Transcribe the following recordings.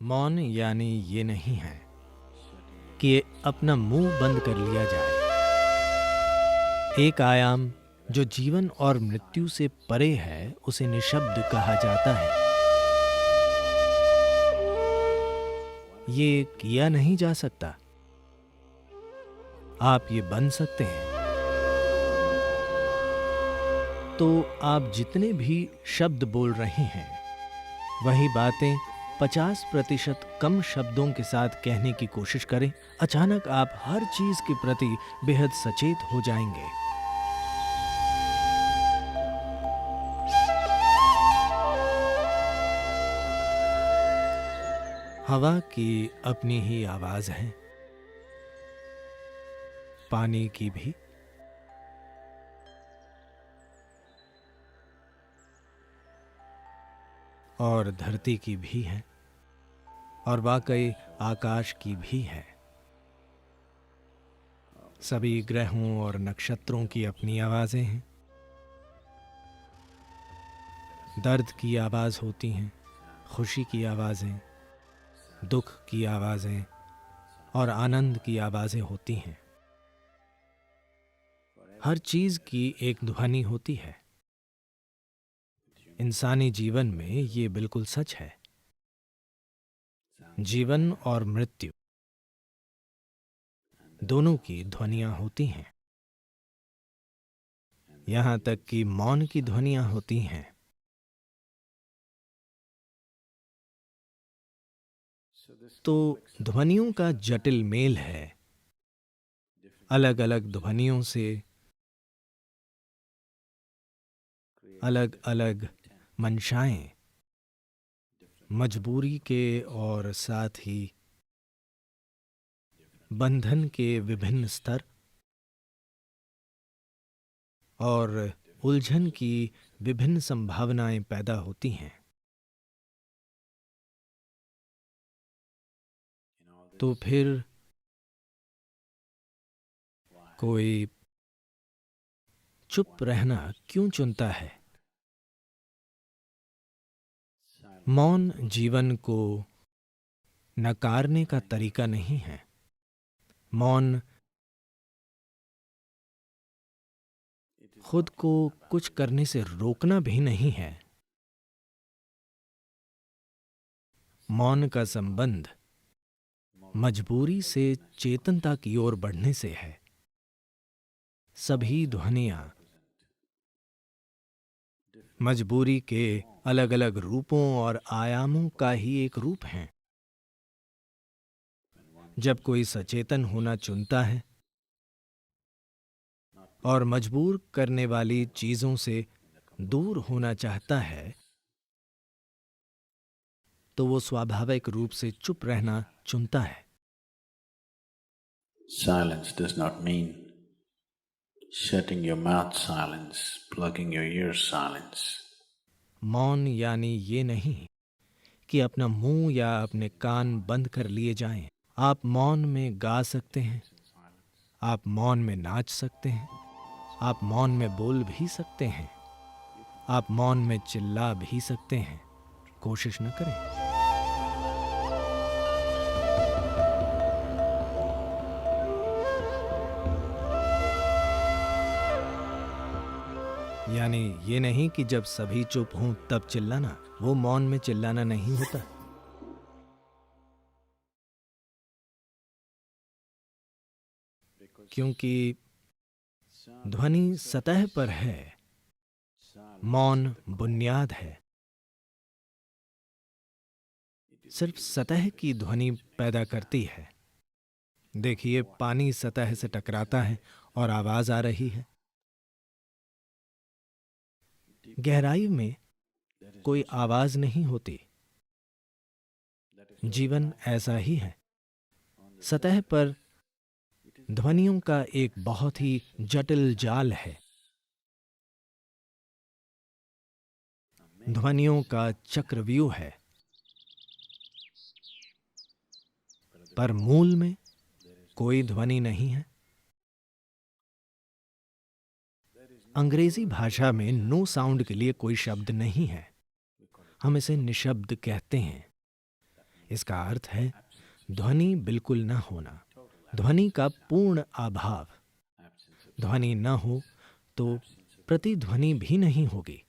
मौन यानी ये नहीं है कि अपना मुंह बंद कर लिया जाए। एक आयाम जो जीवन और मृत्यु से परे है उसे निशब्द कहा जाता है। ये किया नहीं जा सकता। आप ये बन सकते हैं। तो आप जितने भी शब्द बोल रहे हैं वही बातें 50% कम शब्दों के साथ कहने की कोशिश करें। अचानक आप हर चीज के प्रति बेहद सचेत हो जाएंगे। हवा की अपनी ही आवाज है, पानी की भी, और धरती की भी है, और वाकई आकाश की भी है। सभी ग्रहों और नक्षत्रों की अपनी आवाजें हैं। दर्द की आवाज होती हैं, खुशी की आवाजें, दुख की आवाजें और आनंद की आवाजें होती हैं। हर चीज की एक ध्वनि होती है। इंसानी जीवन में ये बिल्कुल सच है। जीवन और मृत्यु दोनों की ध्वनियां होती हैं। यहां तक कि मौन की ध्वनियां होती हैं। तो ध्वनियों का जटिल मेल है। अलग अलग ध्वनियों से अलग अलग मंशाएं, मजबूरी के और साथ ही बंधन के विभिन्न स्तर और उलझन की विभिन्न संभावनाएं पैदा होती हैं। तो फिर कोई चुप रहना क्यों चुनता है? मौन जीवन को नकारने का तरीका नहीं है। मौन खुद को कुछ करने से रोकना भी नहीं है। मौन का संबंध मजबूरी से चेतनता की ओर बढ़ने से है। सभी ध्वनियां मजबूरी के अलग अलग रूपों और आयामों का ही एक रूप हैं। जब कोई सचेतन होना चुनता है और मजबूर करने वाली चीजों से दूर होना चाहता है, तो वो स्वाभाविक रूप से चुप रहना चुनता है। Silence does not mean shutting your mouth silence, plugging your ears silence. मौन यानी ये नहीं कि अपना मुंह या अपने कान बंद कर लिए जाएं। आप मौन में गा सकते हैं, आप मौन में नाच सकते हैं, आप मौन में बोल भी सकते हैं, आप मौन में चिल्ला भी सकते हैं। कोशिश न करें। यानी ये नहीं कि जब सभी चुप हों तब चिल्लाना। वो मौन में चिल्लाना नहीं होता। क्योंकि ध्वनि सतह पर है, मौन बुनियाद है। सिर्फ सतह की ध्वनि पैदा करती है। देखिए, पानी सतह से टकराता है और आवाज आ रही है। गहराई में कोई आवाज नहीं होती। जीवन ऐसा ही है। सतह पर ध्वनियों का एक बहुत ही जटिल जाल है। ध्वनियों का चक्रव्यूह है। पर मूल में कोई ध्वनि नहीं है। अंग्रेजी भाषा में नो साउंड के लिए कोई शब्द नहीं है। हम इसे निशब्द कहते हैं। इसका अर्थ है ध्वनि बिल्कुल न होना, ध्वनि का पूर्ण अभाव। ध्वनि न हो तो प्रतिध्वनि भी नहीं होगी,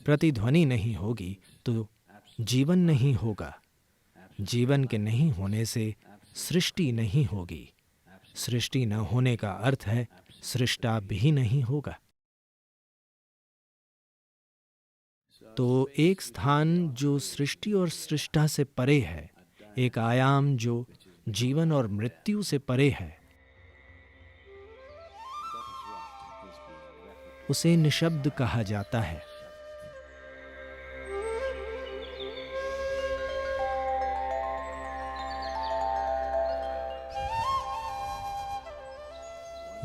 प्रतिध्वनि नहीं होगी तो जीवन नहीं होगा, जीवन के नहीं होने से सृष्टि नहीं होगी, सृष्टि न होने का अर्थ है सृष्टा भी नहीं होगा। तो एक स्थान जो सृष्टि और सृष्टा से परे है, एक आयाम जो जीवन और मृत्यु से परे है, उसे निशब्द कहा जाता है।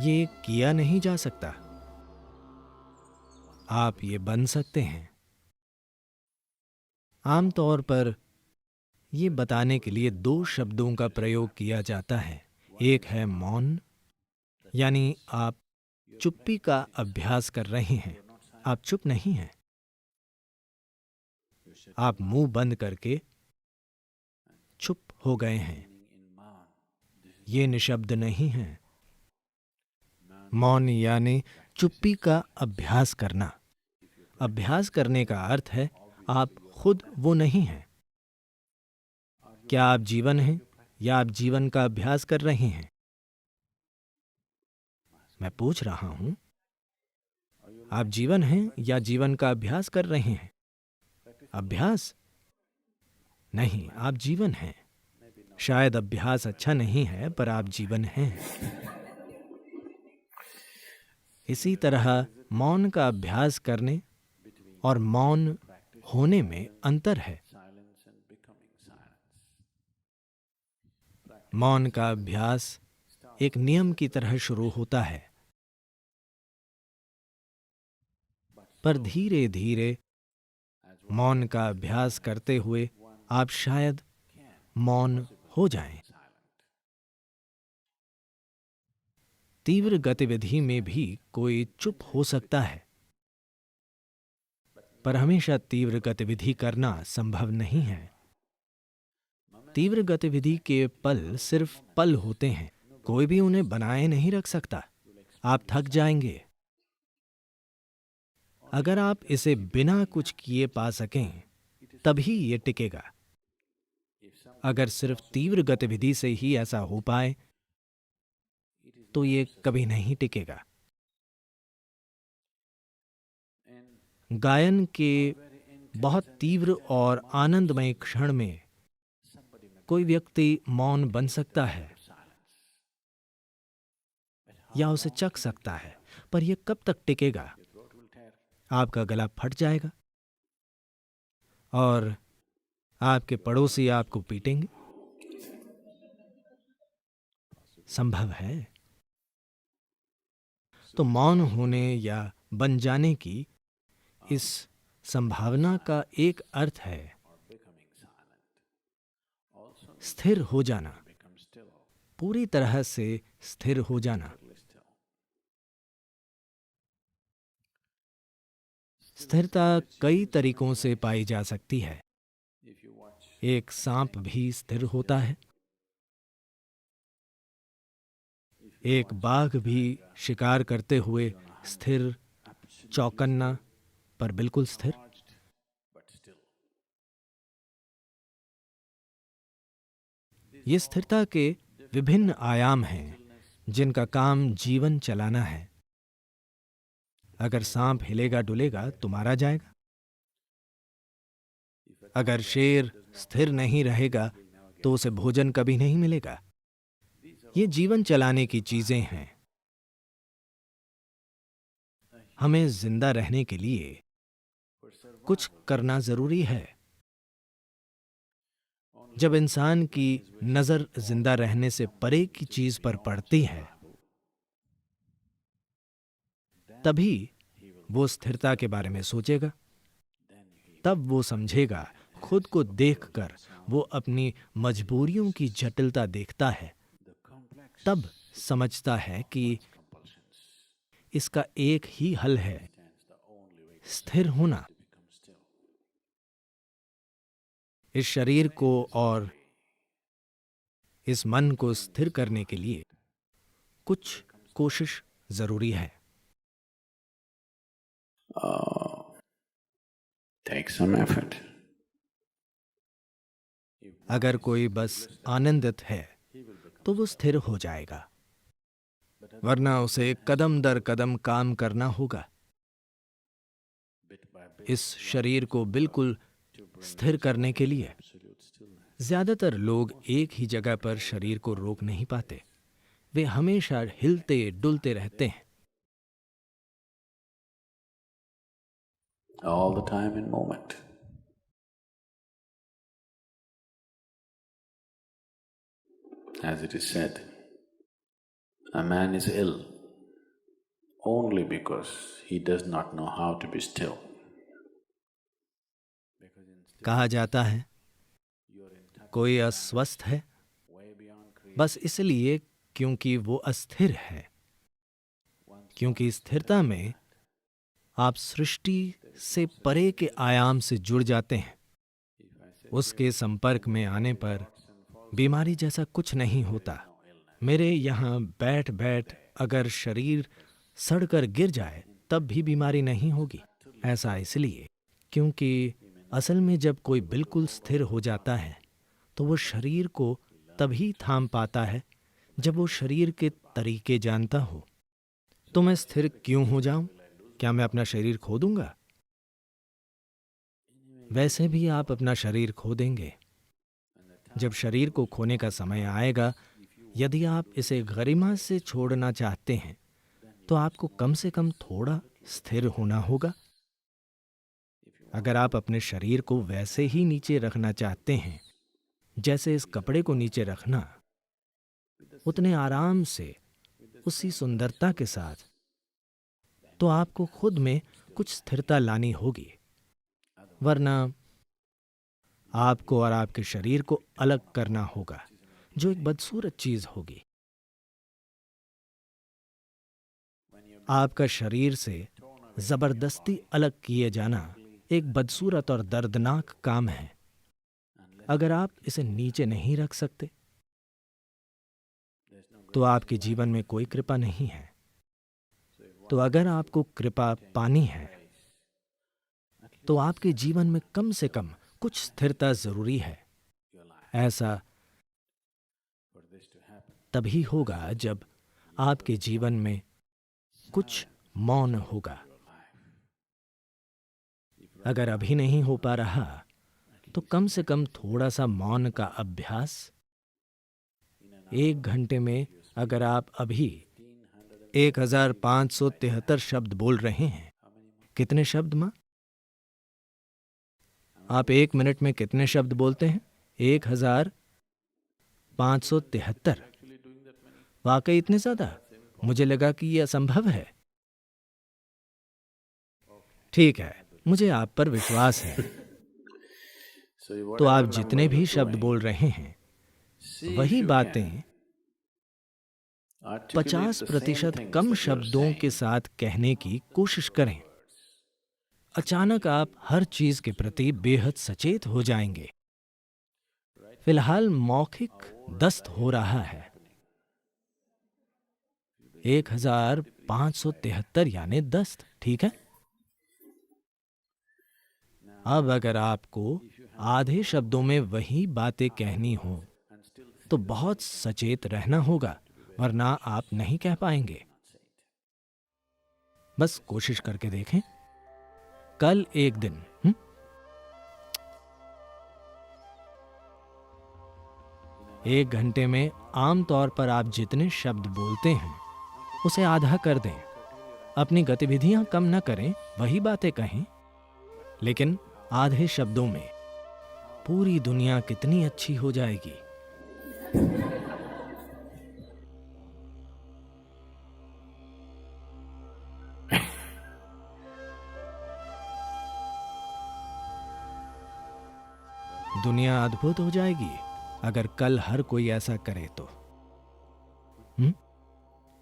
ये किया नहीं जा सकता, आप ये बन सकते हैं। आमतौर पर ये बताने के लिए दो शब्दों का प्रयोग किया जाता है। एक है मौन, यानी आप चुप्पी का अभ्यास कर रहे हैं, आप चुप नहीं हैं, आप मुंह बंद करके चुप हो गए हैं, ये निशब्द नहीं है। मौन यानी चुप्पी का अभ्यास करना। अभ्यास करने का अर्थ है आप खुद वो नहीं हैं। क्या आप जीवन हैं या आप जीवन का अभ्यास कर रहे हैं? मैं पूछ रहा हूं, आप जीवन हैं या जीवन का अभ्यास कर रहे हैं? अभ्यास नहीं, आप जीवन हैं। शायद अभ्यास अच्छा नहीं है, पर आप जीवन हैं। इसी तरह मौन का अभ्यास करने और मौन होने में अंतर है। मौन का अभ्यास एक नियम की तरह शुरू होता है, पर धीरे धीरे मौन का अभ्यास करते हुए आप शायद मौन हो जाएं। तीव्र गतिविधि में भी कोई चुप हो सकता है, पर हमेशा तीव्र गतिविधि करना संभव नहीं है। तीव्र गतिविधि के पल सिर्फ पल होते हैं, कोई भी उन्हें बनाए नहीं रख सकता। आप थक जाएंगे। अगर आप इसे बिना कुछ किए पा सकें, तभी ये टिकेगा। अगर सिर्फ तीव्र गतिविधि से ही ऐसा हो पाए, तो ये कभी नहीं टिकेगा। गायन के बहुत तीव्र और आनंदमय क्षण में कोई व्यक्ति मौन बन सकता है या उसे चख सकता है, पर यह कब तक टिकेगा? आपका गला फट जाएगा और आपके पड़ोसी आपको पीटेंगे। संभव है। तो मौन होने या बन जाने की इस संभावना का एक अर्थ है स्थिर हो जाना, पूरी तरह से स्थिर हो जाना। स्थिरता कई तरीकों से पाई जा सकती है। एक सांप भी स्थिर होता है, एक बाघ भी शिकार करते हुए स्थिर, चौकन्ना पर बिल्कुल स्थिर। ये स्थिरता के विभिन्न आयाम हैं जिनका काम जीवन चलाना है। अगर सांप हिलेगा डुलेगा तो मारा जाएगा। अगर शेर स्थिर नहीं रहेगा तो उसे भोजन कभी नहीं मिलेगा। ये जीवन चलाने की चीजें हैं। हमें जिंदा रहने के लिए कुछ करना जरूरी है। जब इंसान की नजर जिंदा रहने से परे की चीज पर पड़ती है, तभी वो स्थिरता के बारे में सोचेगा। तब वो समझेगा, खुद को देखकर वो अपनी मजबूरियों की जटिलता देखता है। तब समझता है कि इसका एक ही हल है, स्थिर होना। इस शरीर को और इस मन को स्थिर करने के लिए कुछ कोशिश जरूरी है। Take some effort. अगर कोई बस आनंदित है तो वो स्थिर हो जाएगा, वरना उसे कदम दर कदम काम करना होगा इस शरीर को बिल्कुल स्थिर करने के लिए। ज्यादातर लोग एक ही जगह पर शरीर को रोक नहीं पाते, वे हमेशा हिलते डुलते रहते हैं। All the time in moment. As it is said, a man is ill only because he does not know how to be still. कहा जाता है कोई अस्वस्थ है बस इसलिए क्योंकि वो अस्थिर है, क्योंकि स्थिरता में आप सृष्टि से परे के आयाम से जुड़ जाते हैं। उसके संपर्क में आने पर बीमारी जैसा कुछ नहीं होता। मेरे यहाँ बैठ बैठ अगर शरीर सड़कर गिर जाए तब भी बीमारी नहीं होगी। ऐसा इसलिए क्योंकि असल में जब कोई बिल्कुल स्थिर हो जाता है तो वो शरीर को तभी थाम पाता है जब वो शरीर के तरीके जानता हो। तो मैं स्थिर क्यों हो जाऊं? क्या मैं अपना शरीर खो दूंगा? वैसे भी आप अपना शरीर खो देंगे। जब शरीर को खोने का समय आएगा, यदि आप इसे गरिमा से छोड़ना चाहते हैं तो आपको कम से कम थोड़ा स्थिर होना होगा। अगर आप अपने शरीर को वैसे ही नीचे रखना चाहते हैं जैसे इस कपड़े को नीचे रखना, उतने आराम से, उसी सुंदरता के साथ, तो आपको खुद में कुछ स्थिरता लानी होगी, वरना आपको और आपके शरीर को अलग करना होगा, जो एक बदसूरत चीज होगी। आपका शरीर से जबरदस्ती अलग किए जाना एक बदसूरत और दर्दनाक काम है। अगर आप इसे नीचे नहीं रख सकते तो आपके जीवन में कोई कृपा नहीं है। तो अगर आपको कृपा पानी है तो आपके जीवन में कम से कम कुछ स्थिरता जरूरी है। ऐसा तभी होगा जब आपके जीवन में कुछ मौन होगा। अगर अभी नहीं हो पा रहा तो कम से कम थोड़ा सा मौन का अभ्यास। 1 घंटे में अगर आप अभी 1573 शब्द बोल रहे हैं, कितने शब्द मां? आप 1 मिनट में कितने शब्द बोलते हैं? 1573। वाकई इतने ज्यादा? मुझे लगा कि यह असंभव है। ठीक है, मुझे आप पर विश्वास है। तो आप जितने भी शब्द बोल रहे हैं, वही बातें 50% कम शब्दों के साथ कहने की कोशिश करें। अचानक आप हर चीज के प्रति बेहद सचेत हो जाएंगे। फिलहाल मौखिक दस्त हो रहा है। 1573 यानी दस्त, ठीक है? अब अगर आपको आधे शब्दों में वही बातें कहनी हो तो बहुत सचेत रहना होगा, वरना आप नहीं कह पाएंगे। बस कोशिश करके देखें। कल एक दिन 1 घंटे में आमतौर पर आप जितने शब्द बोलते हैं उसे आधा कर दें। अपनी गतिविधियां कम न करें, वही बातें कहें, लेकिन आधे शब्दों में पूरी दुनिया कितनी अच्छी हो जाएगी। दुनिया अद्भुत हो जाएगी अगर कल हर कोई ऐसा करे तो।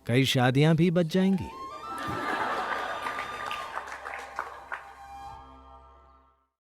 कई शादियां भी बच जाएंगी।